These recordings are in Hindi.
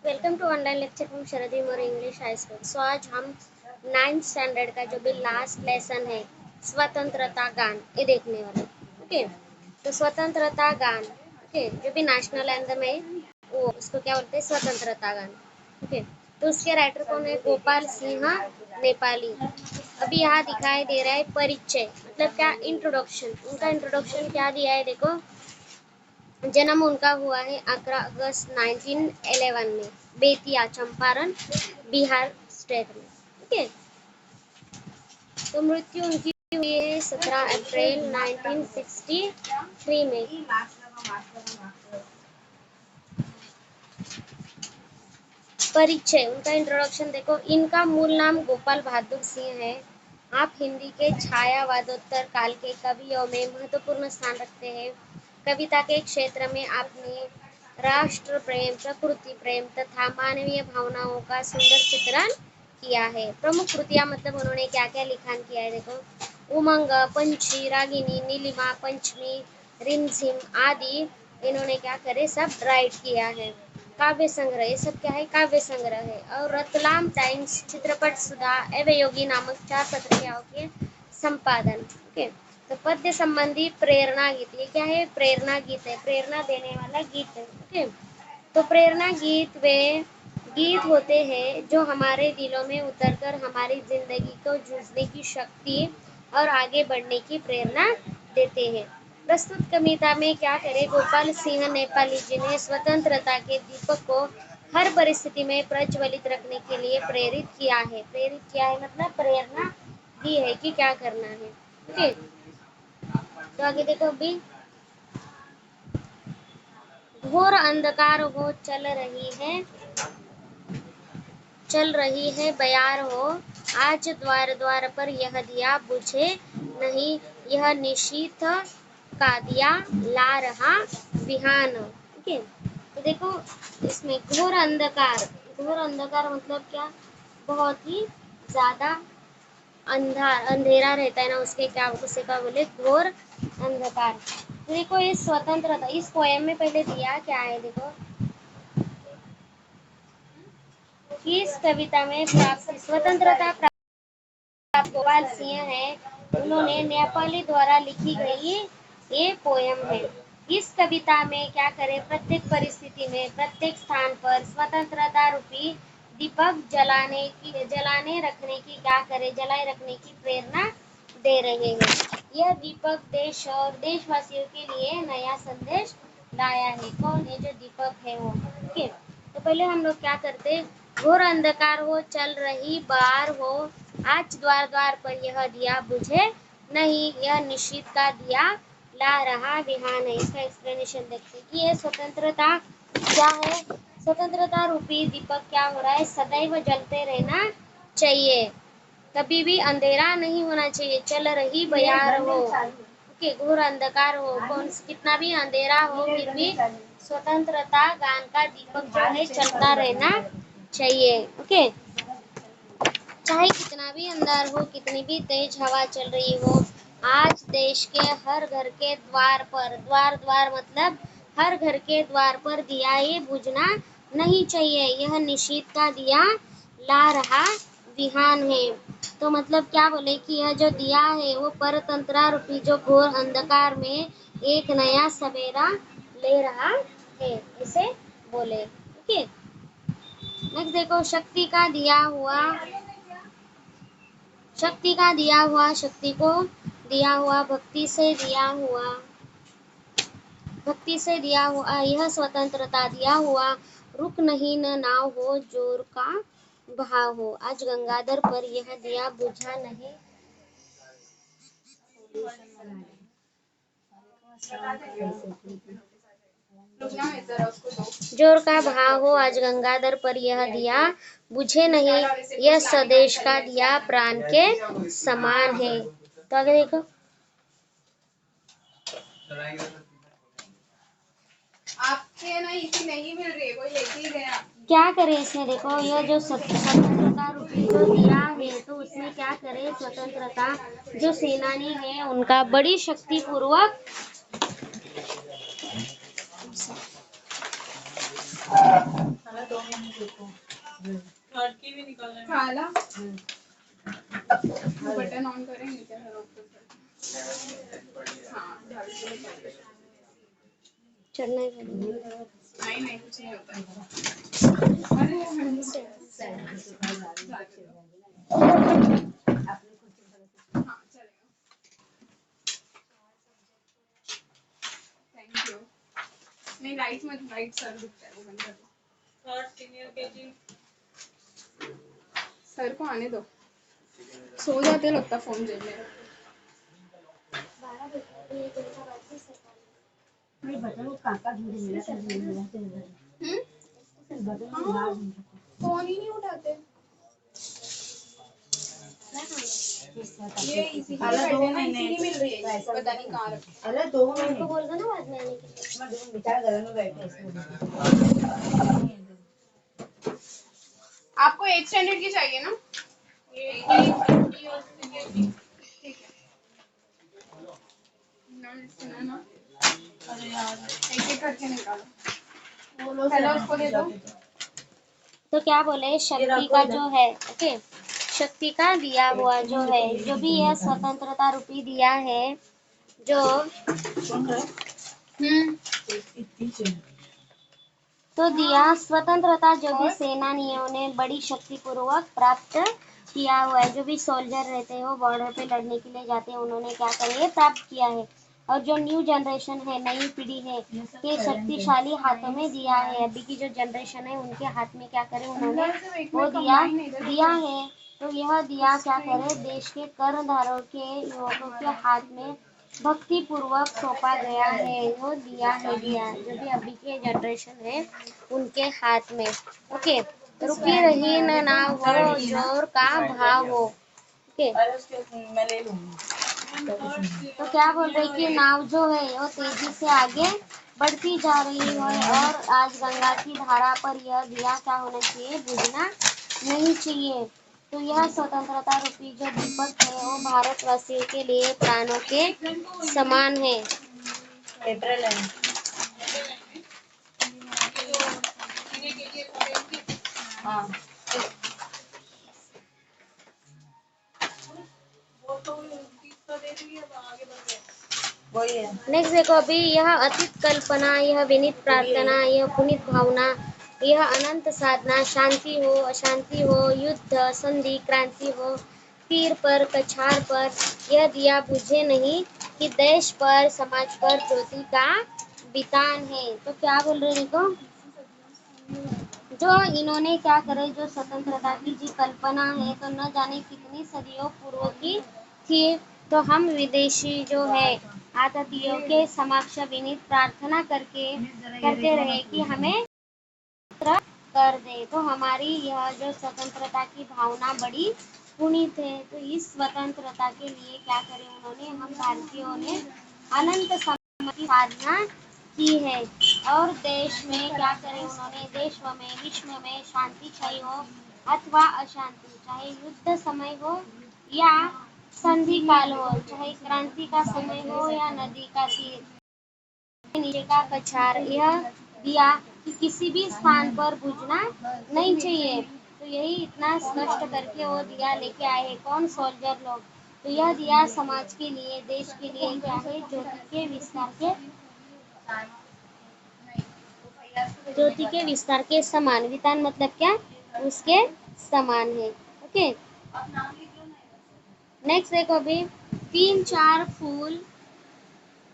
Welcome to online lecture from शरदी मोर इंग्लिश हाई स्कूल। सो आज हम 9th स्टैंडर्ड का जो भी लास्ट लेसन है स्वतंत्रता गान ये देखने वाले। ओके, तो स्वतंत्रता गान, ओके, जो भी नेशनल एंथम है वो उसको क्या बोलते हैं, स्वतंत्रता गान। ओके, तो उसके राइटर कौन है? गोपाल सिंह नेपाली। अभी यहाँ दिखाई दे रहा है परिचय, मतलब क्या, इंट्रोडक्शन। उनका इंट्रोडक्शन क्या दिया है देखो। जन्म उनका हुआ है 11 अगस्त 1911 में, बेतिया चंपारण बिहार स्टेट में। ओके, तो मृत्यु उनकी हुई है 17 अप्रैल 1963 में। परिचय, उनका इंट्रोडक्शन देखो। इनका मूल नाम गोपाल बहादुर सिंह है। आप हिंदी के छायावादोत्तर काल के कवियों में महत्वपूर्ण स्थान रखते हैं। कविता के क्षेत्र में आपने राष्ट्र प्रेम, प्रकृति प्रेम तथा मानवीय भावनाओं का सुंदर चित्रण किया है। प्रमुख कृतियां, मतलब उन्होंने क्या क्या लिखान किया है देखो। उमंग, पंछी, रागिनी, नीलिमा, पंचमी, रिमझिम आदि इन्होंने क्या करे, सब राइट किया है। काव्य संग्रह, ये सब क्या है, काव्य संग्रह है। और रतलाम टाइम्स, चित्रपट सुधा एवं योगी नामक 4 पत्रिकाओं के संपादन। ओके, तो पद्य संबंधी प्रेरणा गीत, ये क्या है, प्रेरणा गीत है, प्रेरणा देने वाला गीत है। ओके, तो प्रेरणा गीत वे गीत होते हैं जो हमारे दिलों में उतरकर हमारी जिंदगी को जूझने की शक्ति और आगे बढ़ने की प्रेरणा देते हैं। प्रस्तुत कविता में क्या करें, गोपाल सिंह नेपाली जी ने स्वतंत्रता के दीपक को हर परिस्थिति में प्रज्वलित रखने के लिए प्रेरित किया है। प्रेरित किया है मतलब प्रेरणा दी है कि क्या करना है। ओके, तो आगे देखो। अभी घोर अंधकार हो चल रही है बयार हो, आज द्वार द्वार पर यह दिया बुझे नहीं, यह निशीथ का दिया ला रहा बिहान। ओके, तो देखो इसमें घोर अंधकार, घोर अंधकार मतलब क्या, बहुत ही ज्यादा अंधेरा रहता है ना, उसके क्या, उसे क्या बोले, घोर अंधकार। तो देखो ये स्वतंत्रता, इस पोएम में पहले दिया क्या है देखो। इस कविता में प्राप्त स्वतंत्रता प्राप्त गोपाल सिंह है, उन्होंने नेपाली द्वारा लिखी गई ये पोयम है। इस कविता में क्या करे, प्रत्येक परिस्थिति में प्रत्येक स्थान पर स्वतंत्रता रूपी दीपक जलाने रखने की क्या करे, जलाए रखने की प्रेरणा दे रहे हैं। यह दीपक देश और देशवासियों के लिए नया संदेश लाया है। कौन है जो दीपक है वो। ओके, तो पहले हम लोग क्या करते, घोर अंधकार हो चल रही बार हो, आज द्वार द्वार पर यह दिया बुझे नहीं, यह निश्चित का दिया ला रहा बिहान है। इसका एक्सप्लेनेशन देखते कि ये स्वतंत्रता क्या है। स्वतंत्रता रूपी दीपक क्या हो रहा है, सदैव जलते रहना चाहिए, कभी भी अंधेरा नहीं होना चाहिए। चल रही बयार हो, ओके, घोर अंधकार हो, कौन कितना भी अंधेरा हो, फिर भी स्वतंत्रता गान का दीपक जो है चलता रहना चाहिए। ओके, चाहे कितना भी अंधार हो, कितनी भी तेज हवा चल रही हो, आज देश के हर घर के द्वार पर, द्वार द्वार मतलब हर घर के द्वार पर दिया ये बुझना नहीं चाहिए, यह निशीथ का दिया ला रहा विहान है। तो मतलब क्या बोले कि यह जो दिया है वो परतंत्रा रूपी जो घोर अंधकार में एक नया सवेरा ले रहा है, इसे बोले। ओके, नेक्स्ट देखो, शक्ति का दिया हुआ, शक्ति का दिया हुआ, शक्ति को दिया हुआ, भक्ति से दिया हुआ, भक्ति से दिया हुआ, यह स्वतंत्रता दिया हुआ, रुक नहीं न नाव हो, जोर का बहाव हो, आज गंगाधर पर यह दिया बुझा नहीं। जोर का भाव हो, आज गंगाधर पर यह दिया बुझे नहीं, यह स्वदेश का दिया प्राण के समान है। तो आगे देखो, आपके ना इसी नहीं मिल रही है, कोई लेके ही गया। क्या करे इसमें देखो, यह जो स्वतंत्रता रूपी जो दिया है, तो उसमें क्या करे, स्वतंत्रता जो सेनानी है उनका बड़ी शक्ति पूर्वक खाला बटन ऑन करेंगे क्या? हाँ चढ़ना ही नहीं कुछ नहीं होता। हाँ चलेगा। Thank you. नहीं लाइट मत, लाइट सर दुखता है, वो बंद कर दो। सर को आने दो, सो जाते लगता फोन जेब में। नहीं बताओ काका झूठ मिला था हाँ, फोन ही नहीं उठाते। ये इसी के लिए बैठे ना, इसीलिए मिल रही है, पता नहीं कहाँ रखे। अरे 2 महीने उनको बोल दो ना बाद में आने के लिए। मैं बेचारा घर में बैठे आपको 8 स्टैंडर्ड की चाहिए ना? ठीक है ना, अरे यार एक एक करके निकालो। पहले उसको दे दो। तो क्या बोले, शक्ति का जो है, ओके, शक्ति का दिया हुआ जो है, जो भी यह स्वतंत्रता रूपी दिया है, जो तो दिया स्वतंत्रता जो भी सेनानियों ने बड़ी शक्ति पूर्वक प्राप्त किया हुआ है, जो भी सोल्जर रहते हैं वो बॉर्डर पे लड़ने के लिए जाते हैं, उन्होंने क्या करे प्राप्त किया है। और जो न्यू जनरेशन है, नई पीढ़ी है, के शक्तिशाली हाथों में दिया है। अभी की जो जनरेशन है उनके हाथ में क्या करे उन्होंने वो दिया है। तो यह दिया क्या करे, देश के करधारों के युवकों के हाथ में भक्ति पूर्वक सौंपा गया है। वो दिया है, दिया जो भी अभी के जनरेशन है उनके हाथ में। ओके, रुकी रही न नाव हो, जोर का भाव हो। ओके, मैं ले लूंगी। तो क्या बोल रहे कि नाव जो है वो तेजी से आगे बढ़ती जा रही है, और आज गंगा की धारा पर यह दिया क्या होना चाहिए, बुझना नहीं चाहिए। तो यह स्वतंत्रता रूपी जो दीपक है वो भारतवासियों के लिए प्राणों के समान है। अप्रैल है। हाँ वही है। नेक्स्ट देखो, अभी यह अतीत कल्पना, यह विनीत प्रार्थना, यह पुनीत भावना, यह अनंत साधना, शांति हो अशांति हो, युद्ध संधि क्रांति हो, तीर पर कछार पर, यह दिया बुझे नहीं कि देश पर समाज पर ज्योति का बितान है। तो क्या बोल रहे देखो, जो इन्होंने क्या करे, जो स्वतंत्रता की जी कल्पना है तो न जाने कितनी सदियों पूर्व की थी। तो हम विदेशी जो है आततियों के समक्ष विनीत प्रार्थना करते रहे कि हमें कर दे। तो हमारी यह जो स्वतंत्रता की भावना बड़ी पुनीत है। तो इस स्वतंत्रता के लिए क्या करे उन्होंने, हम भारतीयों ने अनंत समय की साधना की है। और देश में क्या करे उन्होंने, देश में विश्व में शांति छाई हो अथवा अशांति, चाहे युद्ध समय हो या संधि काल हो, चाहे क्रांति का समय हो या नदी का तीर, नीचे का कछार, यह दिया कि किसी भी स्थान पर बुझना नहीं चाहिए। तो यही इतना स्पष्ट करके वो दिया लेके आए हैं कौन, सोल्जर लोग। तो यह दिया समाज के लिए, देश के लिए क्या है, ज्योति के विस्तार के समान, वितान मतलब क्या, उसके समान है। ओके, नेक्स्ट देखो, अभी 3-4 फूल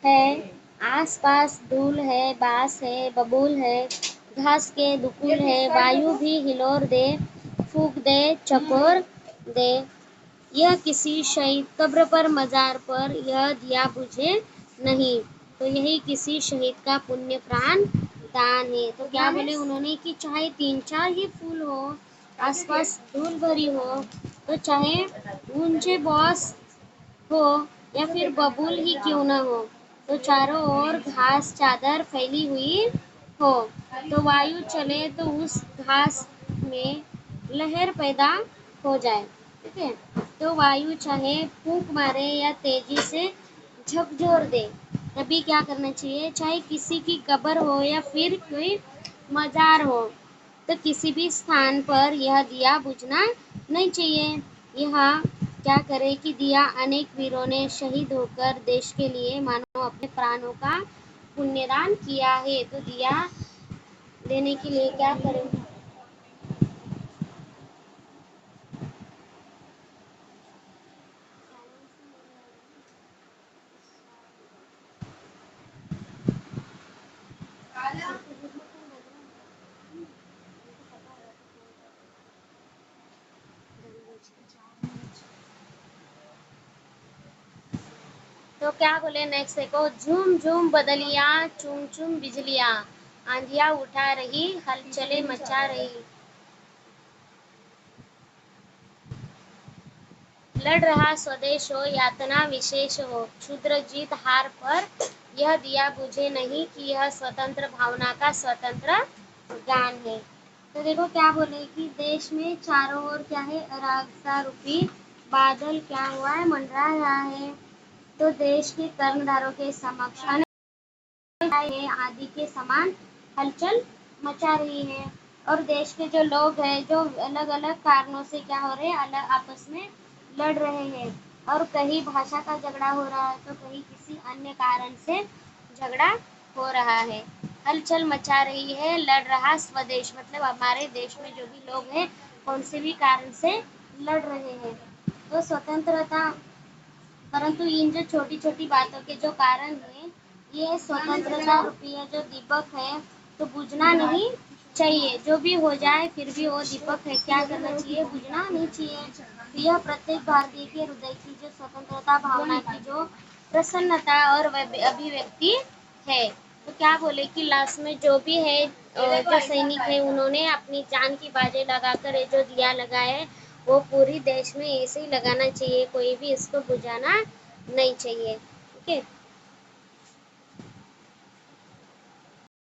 है, आसपास धूल है, बांस है, बबूल है, घास के दुकुल है, वायु भी हिलोर दे, फूक दे, चकोर दे, यह किसी शहीद कब्र पर मजार पर यह दिया बुझे नहीं। तो यही किसी शहीद का पुण्य प्राण दान है। तो क्या बोले उन्होंने कि चाहे 3-4 ही फूल हो, आसपास धूल भरी हो, तो चाहे ऊंचे बॉस हो या फिर बबूल ही क्यों न हो, तो चारों ओर घास चादर फैली हुई हो, तो वायु चले तो उस घास में लहर पैदा हो जाए। ठीक है, तो वायु चाहे फूंक मारे या तेजी से झकझोर दे, तभी क्या करना चाहिए, चाहे किसी की कब्र हो या फिर कोई मजार हो, तो किसी भी स्थान पर यह दिया बुझना नहीं चाहिए। यह क्या करे कि दिया अनेक वीरों ने शहीद होकर देश के लिए मानो अपने प्राणों का पुण्यदान किया है। तो दिया देने के लिए क्या करें? तो क्या बोले नेक्स्ट देखो, झूम झूम बदलिया चूम चूम बिजलियां, आंधिया उठा रही हलचले मचा रही। लड़ रहा स्वदेश हो यातना विशेष हो, क्षुद्र जीत हार पर यह दिया बुझे नहीं कि यह स्वतंत्र भावना का स्वतंत्र गान है। तो देखो क्या बोले कि देश में चारों ओर क्या है, अराजकता रूपी बादल क्या हुआ है, मंडरा रहा है। तो देश के कर्णधारों के समक्ष ये आदि के समान हलचल मचा रही है। और देश के जो लोग हैं जो अलग अलग कारणों से क्या हो रहे हैं, अलग आपस में लड़ रहे हैं। और कहीं भाषा का झगड़ा हो रहा है तो कहीं किसी अन्य कारण से झगड़ा हो रहा है। हलचल मचा रही है, लड़ रहा स्वदेश, मतलब हमारे देश में जो भी लोग हैं कौन से भी कारण से लड़ रहे हैं। तो स्वतंत्रता, परंतु इन जो छोटी छोटी बातों के जो कारण है, ये स्वतंत्रता रूपी जो दीपक है तो बुझना नहीं चाहिए। जो भी हो जाए फिर भी वो दीपक है क्या करना चाहिए, बुझना नहीं चाहिए। तो यह प्रत्येक भारतीय के हृदय की जो स्वतंत्रता भावना की जो प्रसन्नता और अभिव्यक्ति है। तो क्या बोले कि लास्ट में जो भी है जो सैनिक है उन्होंने अपनी जान की बाजी लगाकर ये जो दिया लगाया है वो पूरी देश में ऐसे ही लगाना चाहिए, कोई भी इसको बुझाना नहीं चाहिए। ठीक है।